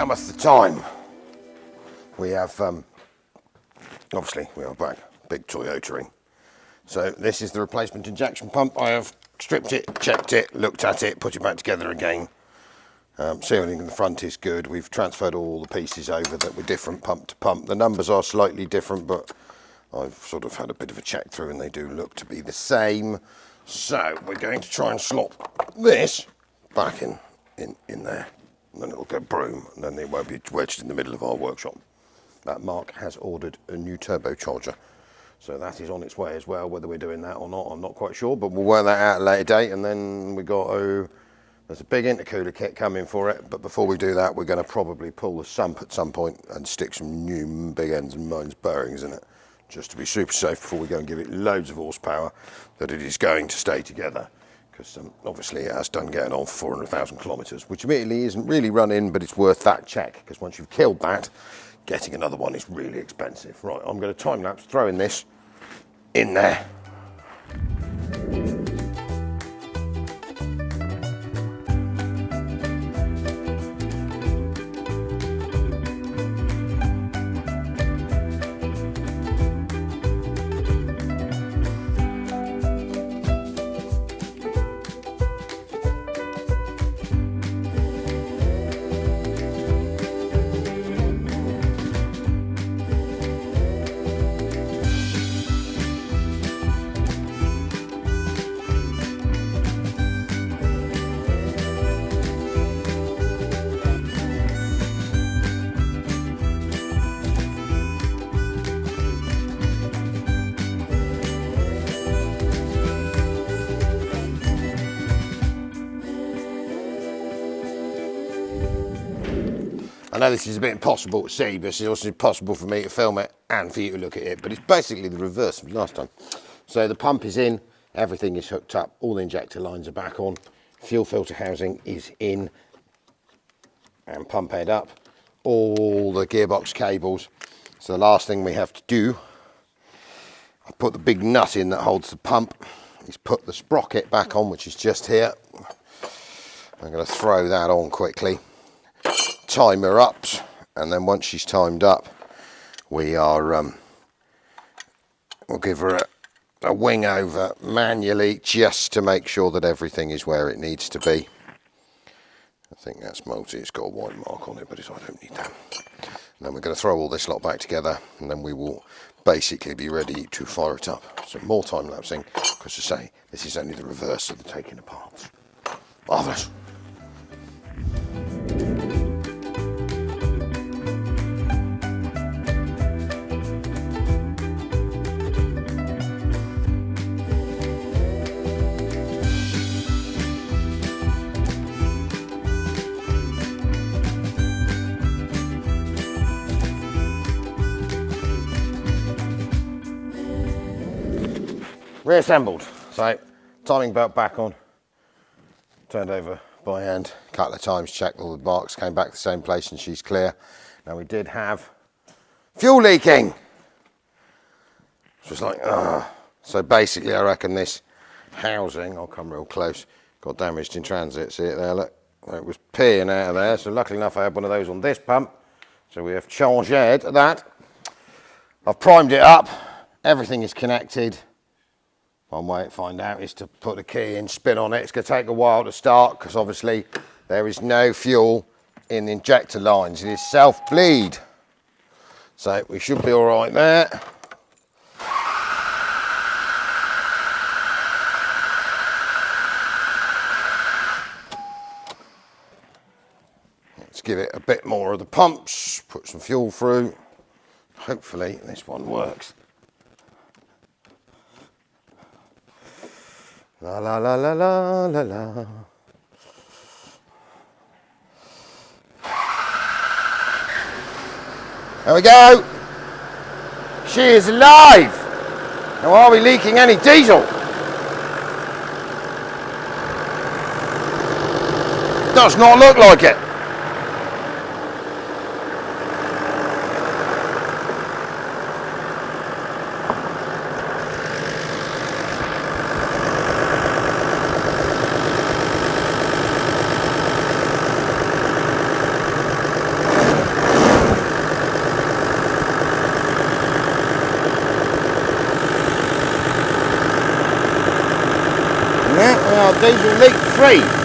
cometh the time. We have, obviously, we are back, big Toyota ring. So this is the replacement injection pump. I have stripped it, checked it, looked at it, put it back together again. Sealing in the front is good. We've transferred all the pieces over that were different pump to pump. The numbers are slightly different, but I've sort of had a bit of a check through and they do look to be the same. So we're going to try and slot this back in there. And then it'll go boom, and then it won't be wedged in the middle of our workshop. That Mark has ordered a new turbocharger, so that is on its way as well. Whether we're doing that or not, I'm not quite sure, but we'll work that out at a later date. And then we got there's a big intercooler kit coming for it, but before we do that, we're going to probably pull the sump at some point and stick some new big ends and mines bearings in it, just to be super safe before we go and give it loads of horsepower, that it is going to stay together. Because obviously it has done getting on for 400,000 kilometres, which admittedly isn't really running, but it's worth that check, because once you've killed that, getting another one is really expensive. Right, I'm going to time lapse throwing this in there. I know this is a bit impossible to see, but it's also impossible for me to film it and for you to look at it, but it's basically the reverse of last time. So the pump is in, everything is hooked up, all the injector lines are back on, fuel filter housing is in and pump head up, all the gearbox cables. So the last thing we have to do, I put the big nut in that holds the pump, is put the sprocket back on, which is just here. I'm going to throw that on quickly. Time her up, and then once she's timed up, we are we'll give her a wing over manually, just to make sure that everything is where it needs to be. I think that's multi, it's got a white mark on it, but I don't need that. And then we're going to throw all this lot back together, and then we will basically be ready to fire it up. So more time lapsing, because to say, this is only the reverse of the taking apart. Marvellous. Reassembled. So timing belt back on, turned over by hand a couple of times, checked all the marks, came back to the same place, and she's clear. Now we did have fuel leaking. Just like, so basically I reckon this housing, I'll come real close, got damaged in transit. See it there, look, it was peeing out of there. So luckily enough I had one of those on this pump, so we have changed that. I've primed it up, everything is connected. One way to find out is to put the key in, spin on it. It's going to take a while to start, because obviously there is no fuel in the injector lines. It is self-bleed. So we should be all right there. Let's give it a bit more of the pumps, put some fuel through. Hopefully this one works. La la la la la la la. There we go. She is alive. Now, are we leaking any diesel? Does not look like it. now. We are diesel leak free.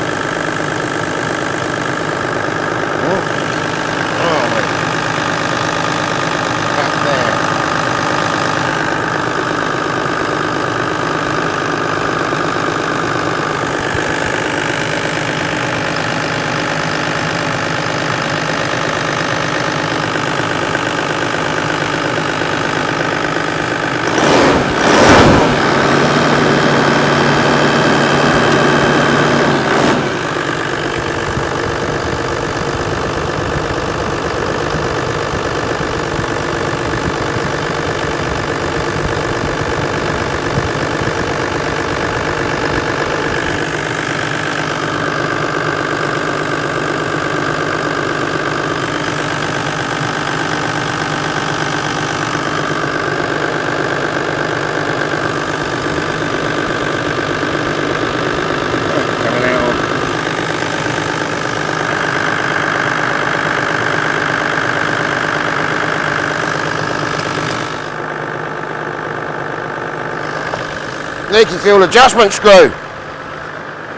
Leaky fuel adjustment screw.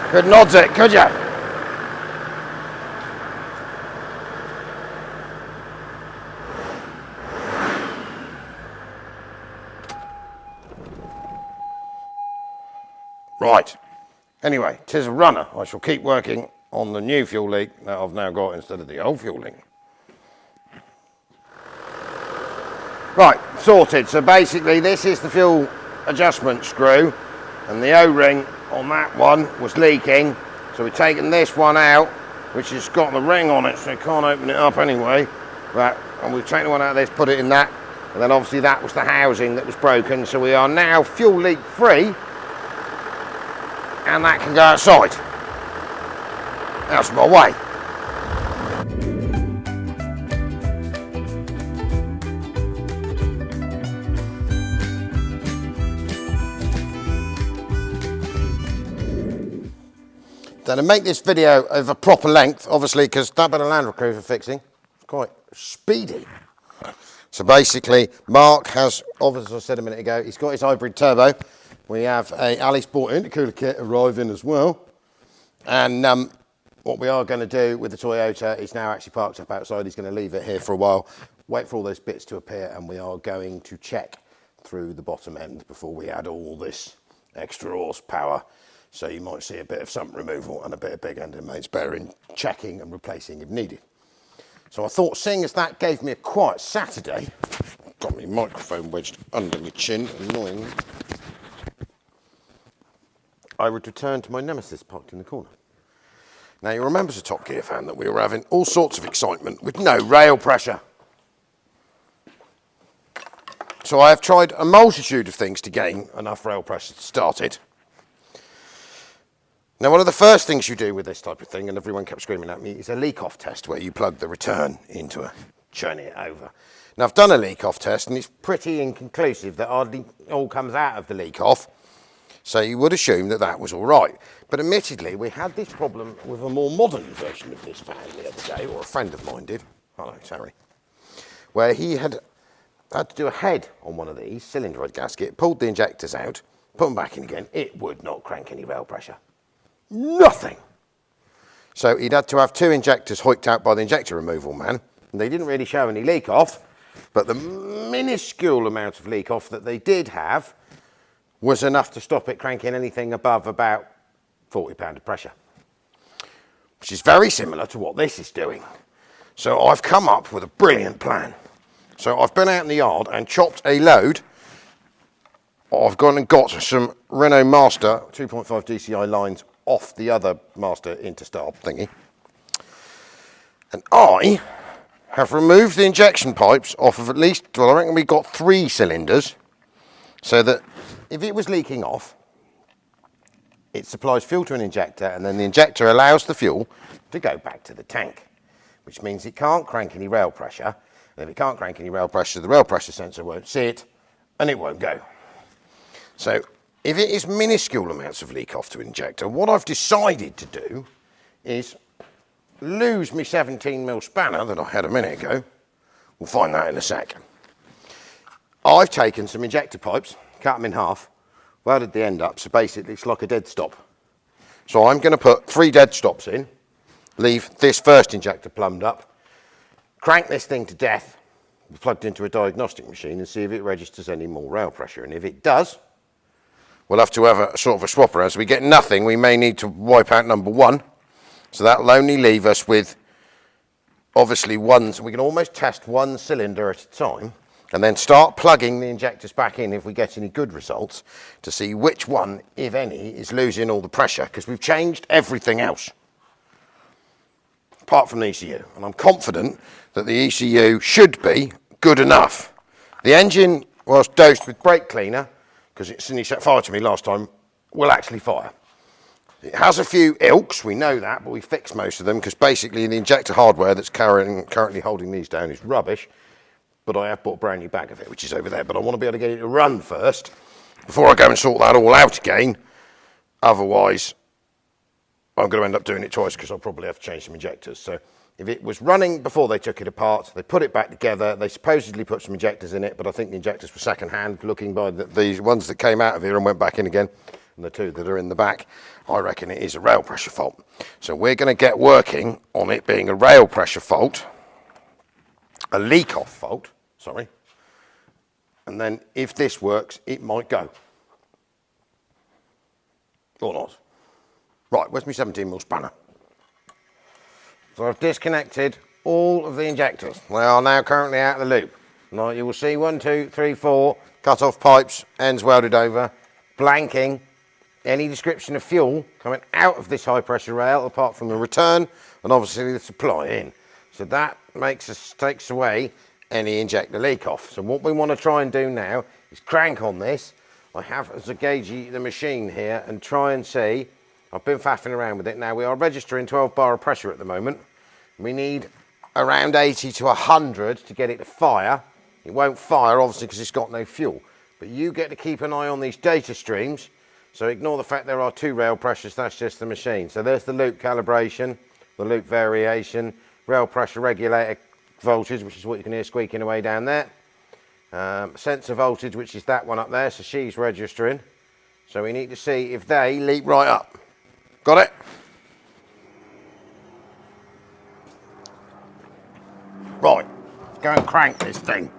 Couldn't odds it, could you? Right. Anyway, 'tis a runner. I shall keep working on the new fuel leak that I've now got instead of the old fuel leak. Right, sorted. So basically this is the fuel adjustment screw, and the O-ring on that one was leaking, so we've taken this one out, which has got the ring on it, so you can't open it up anyway. And we've taken one out of this, put it in that, and then obviously that was the housing that was broken, so we are now fuel leak free, and that can go outside. That's my way. Now to make this video of a proper length, obviously, because that bit of Land Cruiser fixing, it's quite speedy. So basically, Mark has, obviously, as I said a minute ago, he's got his hybrid turbo. We have a Ali Sport intercooler kit arriving as well. And what we are going to do with the Toyota is now actually parked up outside. He's going to leave it here for a while, wait for all those bits to appear, and we are going to check through the bottom end before we add all this extra horsepower. So you might see a bit of sump removal and a bit of big end and mains bearing checking and replacing if needed. So I thought, seeing as that gave me a quiet Saturday, got my microphone wedged under my chin, annoying, I would return to my Nemesis parked in the corner. Now you remember as a Top Gear fan that we were having all sorts of excitement with no rail pressure. So I have tried a multitude of things to gain enough rail pressure to start it. Now, one of the first things you do with this type of thing, and everyone kept screaming at me, is a leak-off test where you plug the return into a churn it over. Now, I've done a leak-off test, and it's pretty inconclusive that hardly all comes out of the leak-off. So you would assume that that was all right. But admittedly, we had this problem with a more modern version of this van the other day, or a friend of mine did. Hello, Terry. Where he had to do a head on one of these, cylinder gasket, pulled the injectors out, put them back in again. It would not crank any rail pressure. Nothing. So he'd had to have 2 injectors hoiked out by the injector removal man, and they didn't really show any leak off, but the minuscule amount of leak off that they did have was enough to stop it cranking anything above about 40 pound of pressure, which is very similar to what this is doing. So I've come up with a brilliant plan. So I've been out in the yard and chopped a load. I've gone and got some Renault Master 2.5 DCI lines off the other Master Interstar thingy. And I have removed the injection pipes off of at least, well, I reckon we got 3 cylinders, so that if it was leaking off, it supplies fuel to an injector, and then the injector allows the fuel to go back to the tank, which means it can't crank any rail pressure. And if it can't crank any rail pressure, the rail pressure sensor won't see it, and it won't go. So if it is minuscule amounts of leak off to an injector, what I've decided to do is lose my 17mm spanner that I had a minute ago. We'll find that in a sec. I've taken some injector pipes, cut them in half, welded the end up, so basically it's like a dead stop. So I'm going to put 3 dead stops in, leave this first injector plumbed up, crank this thing to death, plugged into a diagnostic machine, and see if it registers any more rail pressure. And if it does, we'll have to have a sort of a swap around. So we get nothing, we may need to wipe out number 1. So that'll only leave us with obviously one, so we can almost test 1 cylinder at a time and then start plugging the injectors back in if we get any good results to see which one, if any, is losing all the pressure, because we've changed everything else apart from the ECU, and I'm confident that the ECU should be good enough. The engine was dosed with brake cleaner, because it suddenly set fire to me last time, will actually fire. It has a few ilks, we know that, but we fixed most of them because basically the injector hardware that's currently holding these down is rubbish. But I have bought a brand new bag of it, which is over there. But I want to be able to get it to run first before I go and sort that all out again. Otherwise, I'm going to end up doing it twice because I'll probably have to change some injectors. So if it was running before they took it apart, they put it back together. They supposedly put some injectors in it, but I think the injectors were second-hand, looking by these ones that came out of here and went back in again. And the 2 that are in the back, I reckon it is a rail pressure fault. So we're going to get working on it being a rail pressure fault, a leak-off fault, sorry. And then if this works, it might go. Or not. Right, where's my 17mm spanner? So I've disconnected all of the injectors. They are now currently out of the loop. Now you will see 1, 2, 3, 4 cut-off pipes, ends welded over, blanking. Any description of fuel coming out of this high pressure rail apart from the return and obviously the supply in. So that takes away any injector leak off. So what we want to try and do now is crank on this. I have as a gauge the machine here and try and see. I've been faffing around with it. Now we are registering 12 bar of pressure at the moment. We need around 80 to 100 to get it to fire. It won't fire obviously because it's got no fuel. But you get to keep an eye on these data streams. So ignore the fact there are 2 rail pressures, that's just the machine. So there's the loop calibration, the loop variation, rail pressure regulator voltage, which is what you can hear squeaking away down there. Sensor voltage, which is that one up there, so she's registering. So we need to see if they leap right up. Got it? Right, let's go and crank this thing.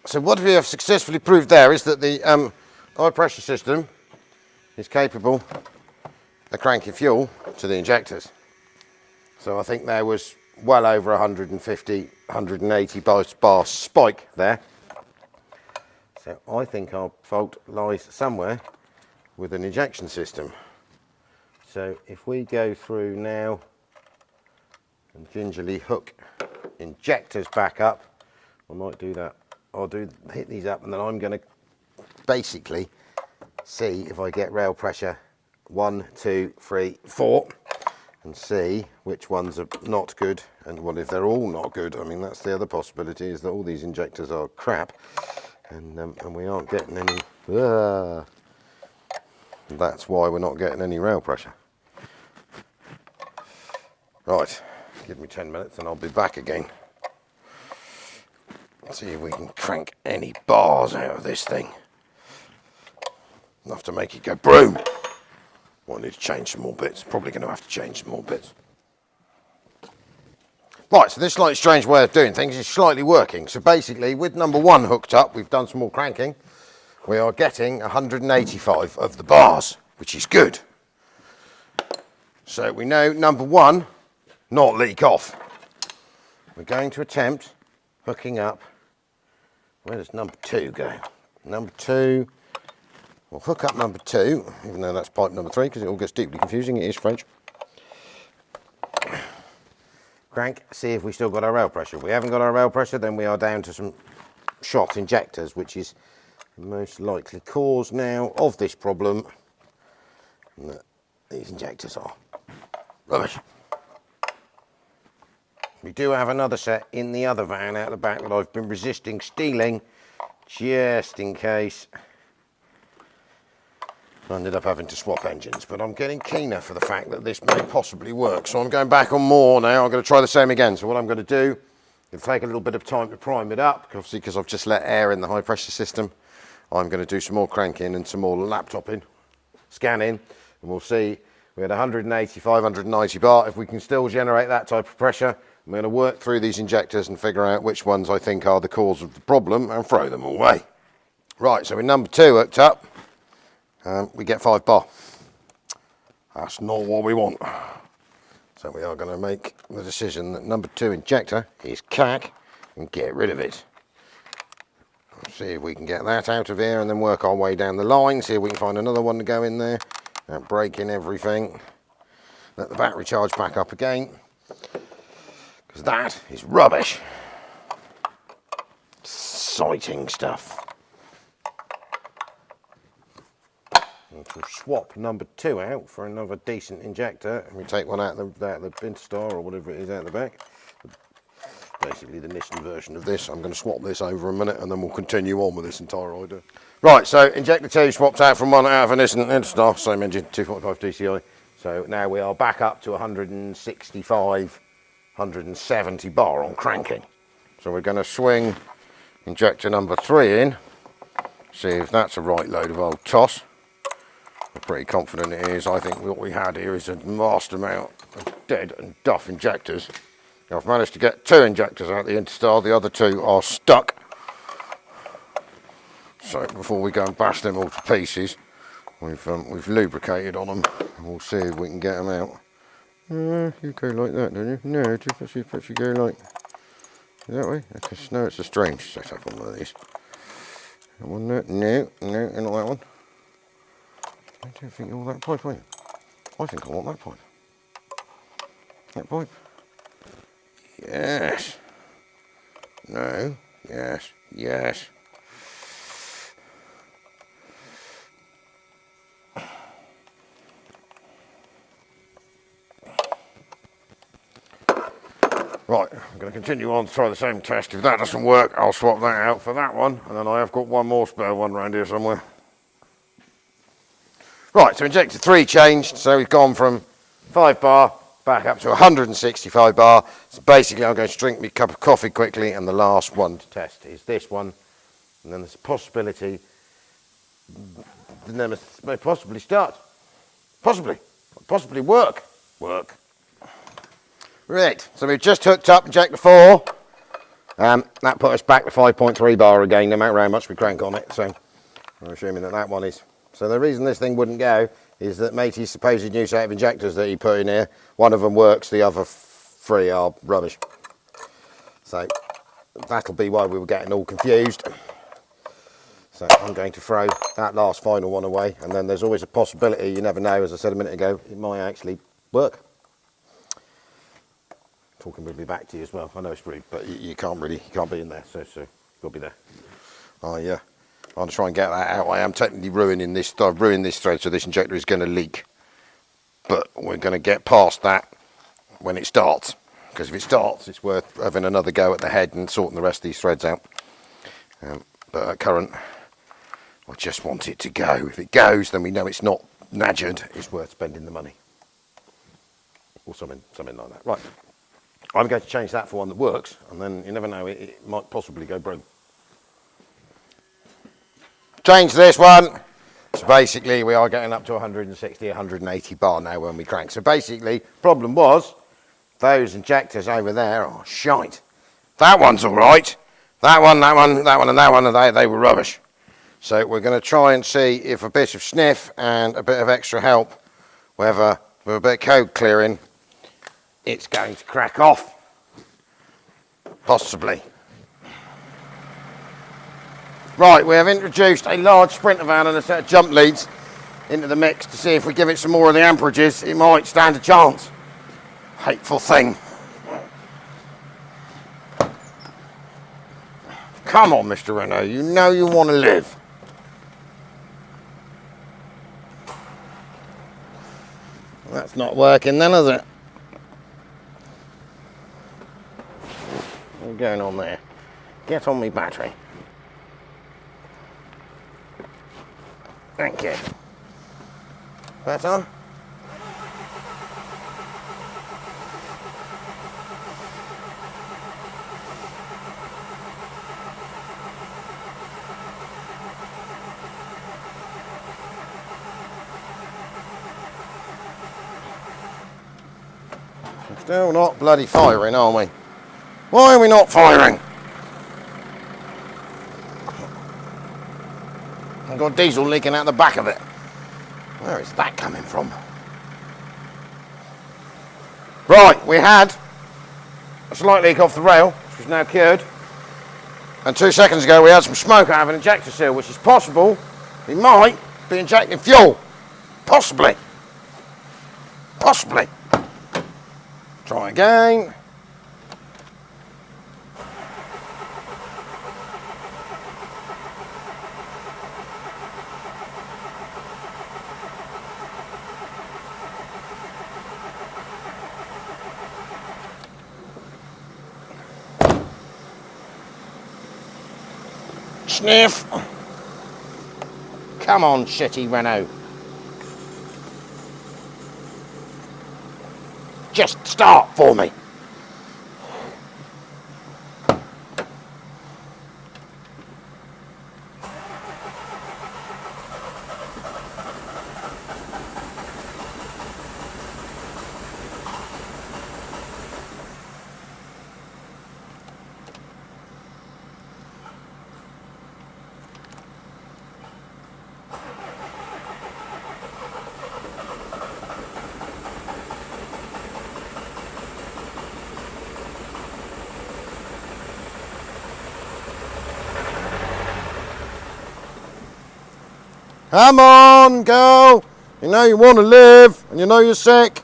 So what we have successfully proved there is that the high pressure system is capable of cranking fuel to the injectors. So I think there was well over 150, 180 bar spike there. So I think our fault lies somewhere with an injection system. So if we go through now and gingerly hook injectors back up, I might do that. I'll hit these up and then I'm going to basically see if I get rail pressure 1, 2, 3, 4 and see which ones are not good, and well, if they're all not good, I mean that's the other possibility, is that all these injectors are crap and we aren't getting any, that's why we're not getting any rail pressure. Right, give me 10 minutes and I'll be back again. See if we can crank any bars out of this thing. Enough to make it go boom. Well, I need to change some more bits. Probably going to have to change some more bits. Right, so this slightly strange way of doing things is slightly working. So basically, with number 1 hooked up, we've done some more cranking. We are getting 185 of the bars, which is good. So we know number 1, not leak off. We're going to attempt hooking up. Where does number 2 go? Number 2, we'll hook up number 2, even though that's pipe number 3, because it all gets deeply confusing. It is French. Crank, see if we still got our rail pressure. If we haven't got our rail pressure, then we are down to some shot injectors, which is the most likely cause now of this problem. And these injectors are rubbish. We do have another set in the other van out the back that I've been resisting stealing just in case. I ended up having to swap engines, but I'm getting keener for the fact that this may possibly work. So I'm going back on more now. I'm going to try the same again. So what I'm going to do, it'll take a little bit of time to prime it up, obviously because I've just let air in the high pressure system. I'm going to do some more cranking and some more laptoping, scanning, and we'll see. We had 185, 190 bar. If we can still generate that type of pressure, I'm going to work through these injectors and figure out which ones I think are the cause of the problem and throw them away. Right, so with number 2 hooked up, we get 5 bar. That's not what we want. So we are going to make the decision that number 2 injector is cack and get rid of it. Let's see if we can get that out of here and then work our way down the line, see if we can find another one to go in there. Break in everything. Let the battery charge back up again, because that is rubbish. Exciting stuff. We'll swap number 2 out for another decent injector, and we take one out of the Vinstar or whatever it is out the back. Basically the Nissan version of this. I'm going to swap this over a minute and then we'll continue on with this entire idea. Right, so injector 2 swapped out from one out of a Nissan Vinstar, same engine, 245 DCI. So now we are back up to 165, 170 bar on cranking. So we're going to swing injector number 3 in, see if that's a right load of old toss. I'm pretty confident it is. I think what we had here is a vast amount of dead and duff injectors. I've managed to get 2 injectors out the Interstar, the other 2 are stuck. So before we go and bash them all to pieces, we've lubricated on them, and we'll see if we can get them out. You go like that, don't you? No, just actually go like that way. Because no, it's a strange setup on one of these. That one there? No, not that one. I don't think you want that pipe, are you? I think I want that pipe. That pipe. Yes. No. Yes. Yes. Right, I'm going to continue on to try the same test. If that doesn't work, I'll swap that out for that one, and then I have got one more spare one around here somewhere. Right, so injector 3 changed, so we've gone from 5 bar back up to 165 bar. So basically I'm going to drink me a cup of coffee quickly, and the last one to test is this one. And then there's a possibility, the may possibly start. Possibly work. Right, so we've just hooked up injector 4. That put us back to 5.3 bar again, no matter how much we crank on it. So we're assuming that one is. So the reason this thing wouldn't go is that matey's supposed new set of injectors that he put in here, one of them works, the other 3 are rubbish. So that'll be why we were getting all confused. So I'm going to throw that last final one away, and then there's always a possibility, you never know, as I said a minute ago, it might actually work. Talking will be back to you as well. I know it's rude, but you can't be in there, so you've got to be there. Oh yeah. I'll try and get that out. I am technically ruining this. I've ruined this thread, so this injector is going to leak. But we're going to get past that when it starts. Because if it starts, it's worth having another go at the head and sorting the rest of these threads out. But at current, I just want it to go. If it goes, then we know it's not nadgered. It's worth spending the money. Or something like that. Right. I'm going to change that for one that works. And then you never know, it might possibly go broke. Change this one. So basically we are getting up to 160, 180 bar now when we crank. So basically, problem was, those injectors over there are shite. That one's all right. That one, and that one, they were rubbish. So we're going to try and see if a bit of sniff and a bit of extra help, whether with a bit of code clearing, it's going to crack off. Possibly. Right, we have introduced a large sprinter van and a set of jump leads into the mix to see if we give it some more of the amperages, it might stand a chance. Hateful thing. Come on, Mr. Renault, you know you want to live. That's not working then, is it? What's going on there? Get on me battery. Thank you. Better? Still not bloody firing, are we? Why are we not firing? I've got diesel leaking out the back of it. Where is that coming from? Right, we had a slight leak off the rail, which is now cured. And 2 seconds ago we had some smoke out of an injector seal, which is possible we might be injecting fuel. Possibly. Possibly. Try again. Sniff. Come on, shitty Renault. Just start for me. Come on, girl. You know you want to live, and you know you're sick.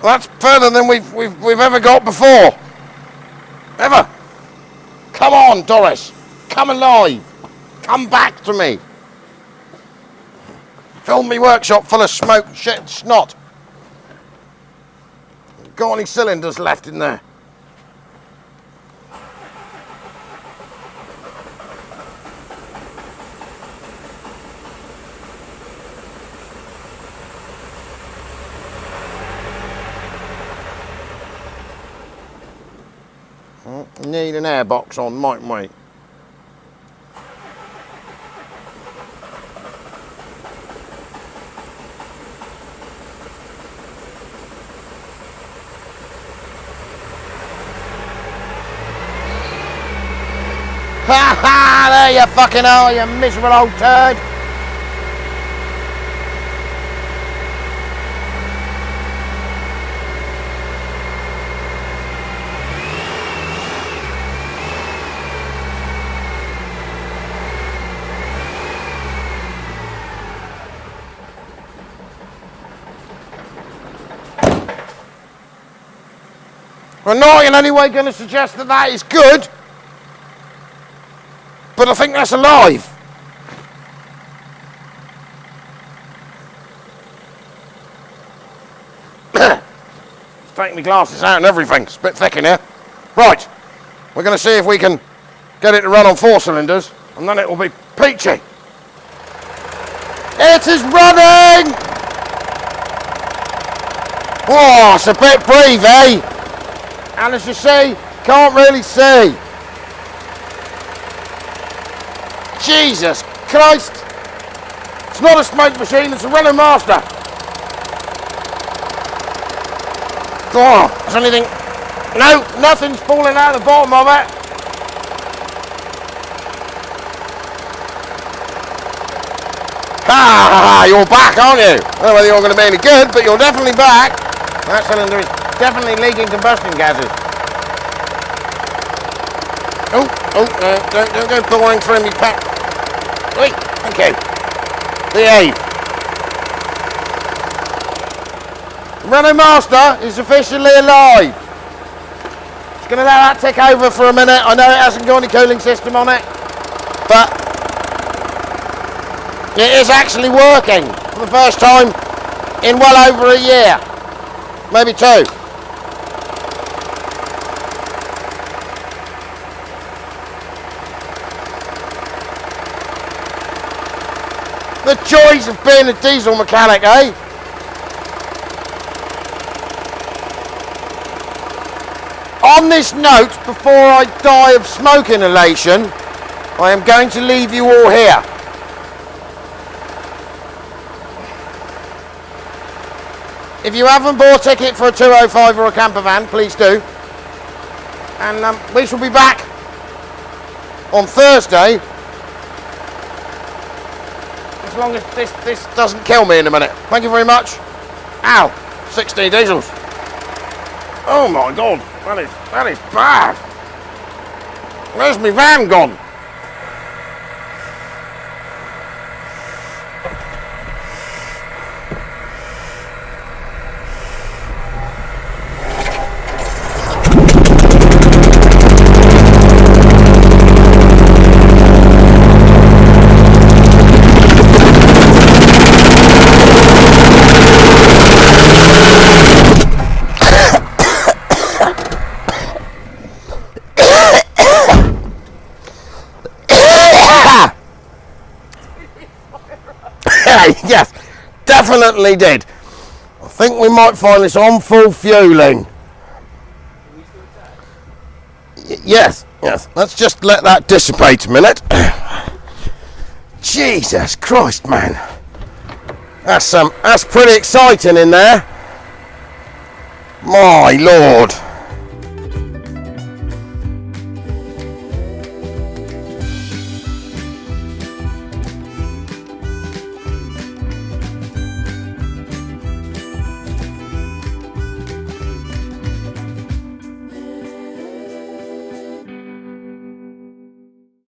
That's further than we've ever got before. Ever. Come on, Doris. Come alive. Come back to me. Fill me workshop full of smoke, shit, and snot. Got any cylinders left in there? Need an airbox on, mightn't we? Ha ha! There you fucking are, you miserable old turd! I'm not in any way going to suggest that that is good, but I think that's alive. It's taking my glasses out and everything. It's a bit thick in here. Right, we're going to see if we can get it to run on 4 cylinders, and then it will be peachy. It is running! Oh, it's a bit brave, eh? And as you see, can't really see. Jesus Christ! It's not a smoke machine, it's a running master. Oh, is anything? No, nothing's falling out of the bottom of it. Ha! You're back, aren't you? I don't know whether you're going to be any good, but you're definitely back. That cylinder is definitely leaking combustion gases. Oh, don't go pouring through me pack. Wait, thank you. Behave. Renault Master is officially alive. It's Gonna let that tick over for a minute. I know it hasn't got any cooling system on it, but it is actually working for the first time in well over a year, maybe 2. The joys of being a diesel mechanic, eh? On this note, before I die of smoke inhalation, I am going to leave you all here. If you haven't bought a ticket for a 205 or a camper van, please do. And we shall be back on Thursday. As long as this doesn't kill me in a minute. Thank you very much. Ow, 16 diesels. Oh my God, that is bad. Where's my van gone? Yes, definitely did. I think we might find this on full fueling. Yes. Let's just let that dissipate a minute. Jesus Christ, man. That's pretty exciting in there. My Lord.